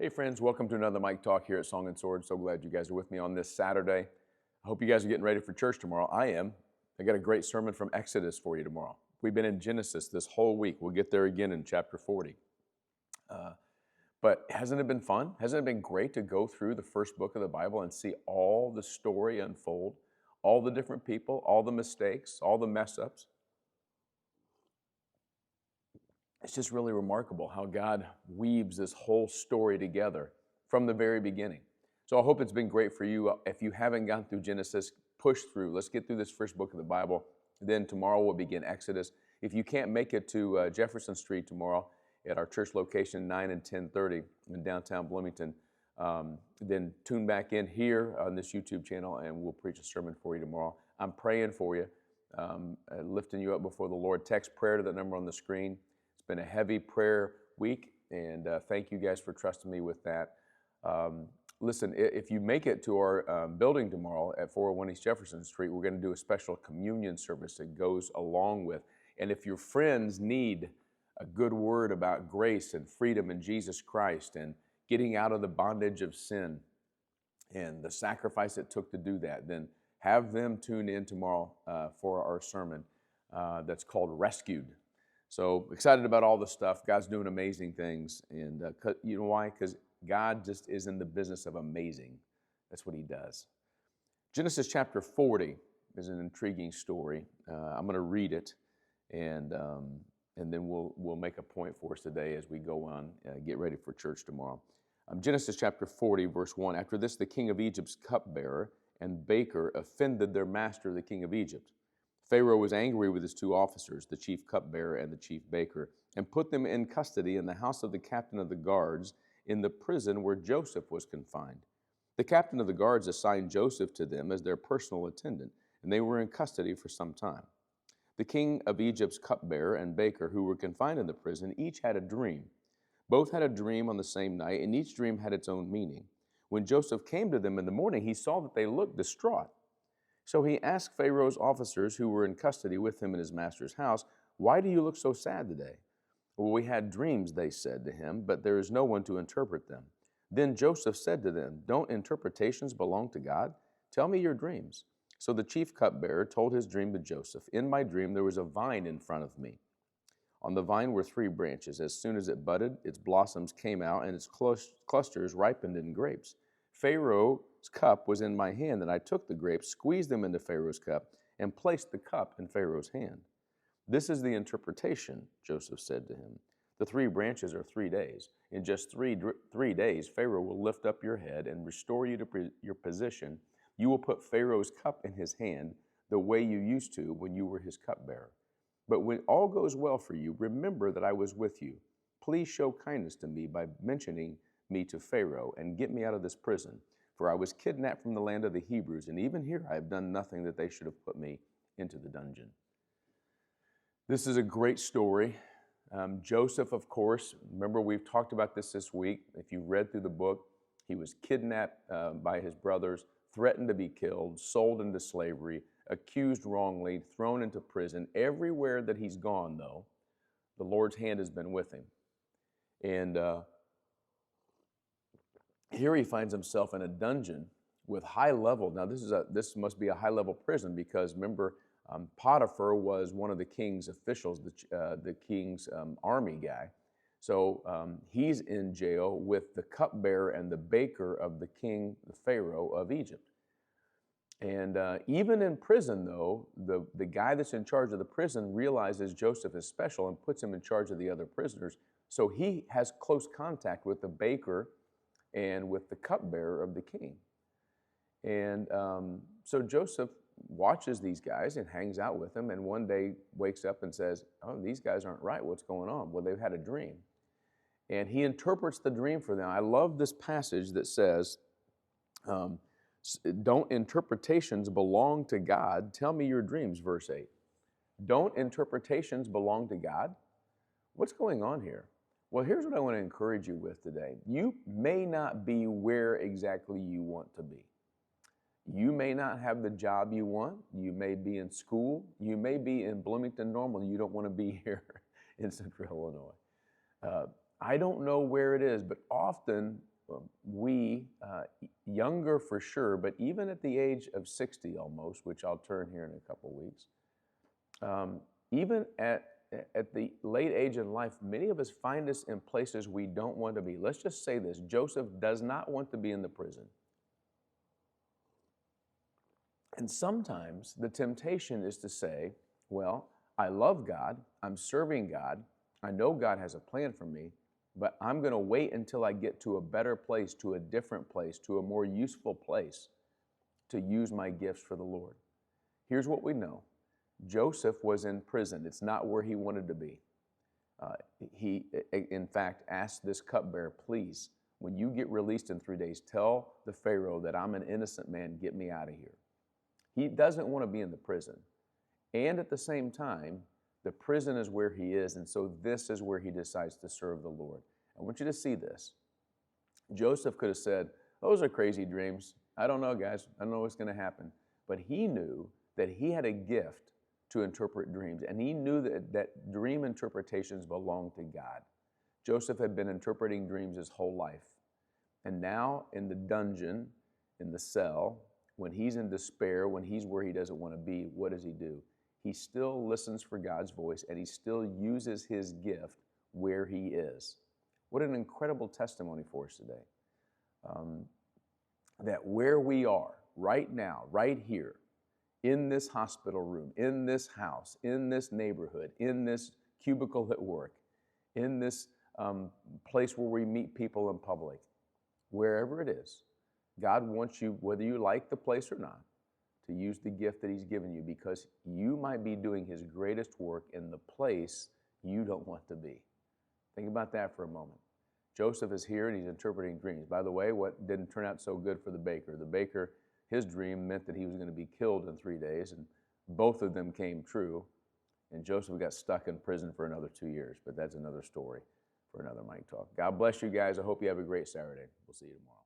Hey friends, welcome to another Mike Talk here at Song and Sword. So glad you guys are with me on this Saturday. I hope you guys are getting ready for church tomorrow. I am. I got a great sermon from Exodus for you tomorrow. We've been in Genesis this whole week. We'll get there again in chapter 40. But hasn't it been fun? Hasn't it been great to go through the first book of the Bible and see all the story unfold, all the different people, all the mistakes, all the mess ups? It's just really remarkable how God weaves this whole story together from the very beginning. So I hope it's been great for you. If you haven't gone through Genesis, push through. Let's get through this first book of the Bible. Then tomorrow we'll begin Exodus. If you can't make it to Jefferson Street tomorrow at our church location, 9 and 10:30 in downtown Bloomington, then tune back in here on this YouTube channel and we'll preach a sermon for you tomorrow. I'm praying for you, lifting you up before the Lord. Text prayer to the number on the screen. Been a heavy prayer week, and thank you guys for trusting me with that. Listen, if you make it to our building tomorrow at 401 East Jefferson Street, we're going to do a special communion service that goes along with. And if your friends need a good word about grace and freedom in Jesus Christ and getting out of the bondage of sin and the sacrifice it took to do that, then have them tune in tomorrow for our sermon that's called Rescued. So excited about all the stuff. God's doing amazing things. And you know why? Because God just is in the business of amazing. That's what he does. Genesis chapter 40 is an intriguing story. I'm going to read it, and then we'll make a point for us today as we go on, get ready for church tomorrow. Genesis chapter 40, verse 1. After this, the king of Egypt's cupbearer and baker offended their master, the king of Egypt. Pharaoh was angry with his two officers, the chief cupbearer and the chief baker, and put them in custody in the house of the captain of the guards in the prison where Joseph was confined. The captain of the guards assigned Joseph to them as their personal attendant, and they were in custody for some time. The king of Egypt's cupbearer and baker, who were confined in the prison, each had a dream. Both had a dream on the same night, and each dream had its own meaning. When Joseph came to them in the morning, he saw that they looked distraught. So he asked Pharaoh's officers who were in custody with him in his master's house, "Why do you look so sad today?" "Well, we had dreams," they said to him, "but there is no one to interpret them." Then Joseph said to them, "Don't interpretations belong to God? Tell me your dreams." So the chief cupbearer told his dream to Joseph. "In my dream there was a vine in front of me. On the vine were 3 branches. As soon as it budded, its blossoms came out, and its clusters ripened in grapes. Pharaoh's cup was in my hand, and I took the grapes, squeezed them into Pharaoh's cup, and placed the cup in Pharaoh's hand. This is the interpretation," Joseph said to him. "The 3 branches are 3 days. In just three days, Pharaoh will lift up your head and restore you to your position. You will put Pharaoh's cup in his hand the way you used to when you were his cupbearer. But when all goes well for you, remember that I was with you. Please show kindness to me by mentioning me to Pharaoh and get me out of this prison. For I was kidnapped from the land of the Hebrews, and even here I have done nothing that they should have put me into the dungeon." This is a great story. Joseph, of course, remember we've talked about this week. If you read through the book, he was kidnapped by his brothers, threatened to be killed, sold into slavery, accused wrongly, thrown into prison. Everywhere that he's gone, though, the Lord's hand has been with him. And here he finds himself in a dungeon with high level. Now this must be a high level prison because remember, Potiphar was one of the king's officials, the king's army guy. So he's in jail with the cupbearer and the baker of the king, the Pharaoh of Egypt. And even in prison, though, the guy that's in charge of the prison realizes Joseph is special and puts him in charge of the other prisoners. So he has close contact with the baker and with the cupbearer of the king. And so Joseph watches these guys and hangs out with them, and one day wakes up and says, "Oh, these guys aren't right. What's going on?" Well, they've had a dream. And he interprets the dream for them. I love this passage that says, "Don't interpretations belong to God? Tell me your dreams," verse 8. Don't interpretations belong to God? What's going on here? Well, here's what I want to encourage you with today. You may not be where exactly you want to be. You may not have the job you want. You may be in school. You may be in Bloomington Normal. You don't want to be here in Central Illinois. I don't know where it is, but often younger for sure, but even at the age of 60 almost, which I'll turn here in a couple weeks, even at the late age in life, many of us find us in places we don't want to be. Let's just say this: Joseph does not want to be in the prison. And sometimes the temptation is to say, well, I love God, I'm serving God, I know God has a plan for me, but I'm going to wait until I get to a better place, to a different place, to a more useful place to use my gifts for the Lord. Here's what we know. Joseph was in prison. It's not where he wanted to be. He, in fact, asked this cupbearer, please, when you get released in 3 days, tell the Pharaoh that I'm an innocent man, get me out of here. He doesn't want to be in the prison. And at the same time, the prison is where he is, and so this is where he decides to serve the Lord. I want you to see this. Joseph could have said, those are crazy dreams. I don't know, guys. I don't know what's going to happen. But he knew that he had a gift to interpret dreams, and he knew that dream interpretations belonged to God. Joseph had been interpreting dreams his whole life. And now in the dungeon, in the cell, when he's in despair, when he's where he doesn't want to be, what does he do? He still listens for God's voice, and he still uses his gift where he is. What an incredible testimony for us today. That where we are right now, right here, in this hospital room, in this house, in this neighborhood, in this cubicle at work, in this place where we meet people in public, wherever it is, God wants you, whether you like the place or not, to use the gift that he's given you, because you might be doing his greatest work in the place you don't want to be. Think about that for a moment. Joseph is here and he's interpreting dreams. By the way, what didn't turn out so good for the baker? The baker, his dream meant that he was going to be killed in 3 days, and both of them came true. And Joseph got stuck in prison for another 2 years, but that's another story for another Mike Talk. God bless you guys. I hope you have a great Saturday. We'll see you tomorrow.